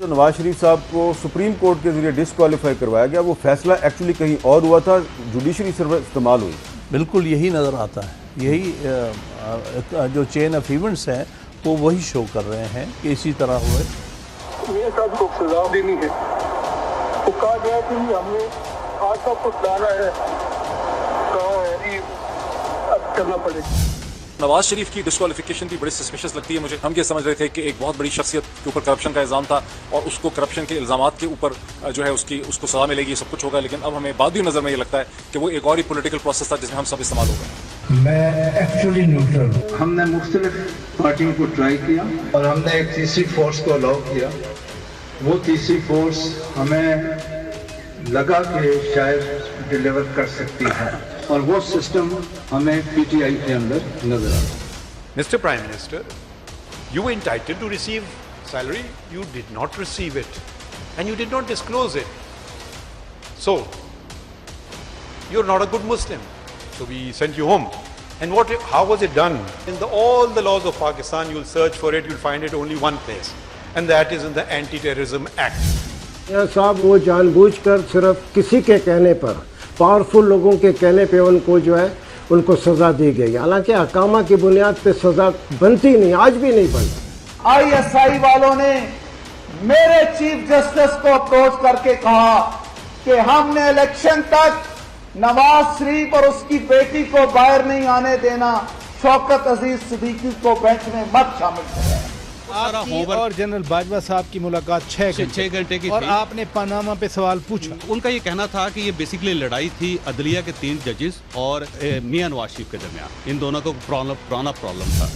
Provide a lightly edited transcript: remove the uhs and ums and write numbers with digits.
جو نواز شریف صاحب کو سپریم کورٹ کے ذریعے ڈسکوالیفائی کروایا گیا، وہ فیصلہ ایکچولی کہیں اور ہوا تھا، جوڈیشری سروس استعمال ہوئی. بالکل یہی نظر آتا ہے، یہی جو چین آف ایونٹس ہیں وہ وہی شو کر رہے ہیں کہ اسی طرح ہوئے. میاں صاحب کو سزا دینی ہے، وہ کہا گیا کہ ہم نے آج سب کچھ لانا ہے، کہا ہے اب کرنا پڑے گا. نواز شریف کی ڈسکوالیفیکیشن بھی بڑی سسپیشس لگتی ہے مجھے. ہم یہ سمجھ رہے تھے کہ ایک بہت بڑی شخصیت کے اوپر کرپشن کا الزام تھا اور اس کو کرپشن کے الزامات کے اوپر جو ہے اس کو سزا ملے گی، سب کچھ ہوگا. لیکن اب ہمیں بعد بھی نظر میں یہ لگتا ہے کہ وہ ایک اور ہی پولیٹیکل پروسیس تھا جس میں ہم سب استعمال ہو گئے. میں ایکچولی نیوٹرل ہوں. ہم نے مختلف پارٹیوں کو ٹرائی کیا اور ہم نے ایک تیسری فورس کو الاؤ کیا. وہ تیسری فورس ہمیں لگا کہ شاید ڈیلیور کر سکتی ہے اور وہ سسٹم ہمیں پی ٹی آئی کے اندر نظر آتا. Mr. Prime Minister, you were entitled to receive salary, you did not receive it and you did not disclose it. So, you're not a good Muslim. So we sent you home. And how was it done? In all the laws of Pakistan, you'll search for it, you'll find it only one place. And that is in the Anti-Terrorism Act. میاں صاحب وہ جان بوجھ کر صرف کسی کے کہنے پر، powerful لوگوں کے کہنے پہ ان کو جو ہے ان کو سزا دی گئی، حالانکہ احکامہ کی بنیاد پہ سزا بنتی نہیں، آج بھی نہیں بنتی. آئی ایس آئی والوں نے میرے چیف جسٹس کو اپروچ کر کے کہا کہ ہم نے الیکشن تک نواز شریف اور اس کی بیٹی کو باہر نہیں آنے دینا، شوکت عزیز صدیقی کو بینچ میں مت شامل کریں. آپ کی اور جنرل باجوہ صاحب کی ملاقات 6 گھنٹے کی اور آپ نے پاناما پہ سوال پوچھا. ان کا یہ کہنا تھا کہ یہ بیسیکلی لڑائی تھی عدلیہ کے 3 ججز اور میاں نواز شریف کے درمیان. ان دونوں کو پرانا پرابلم تھا.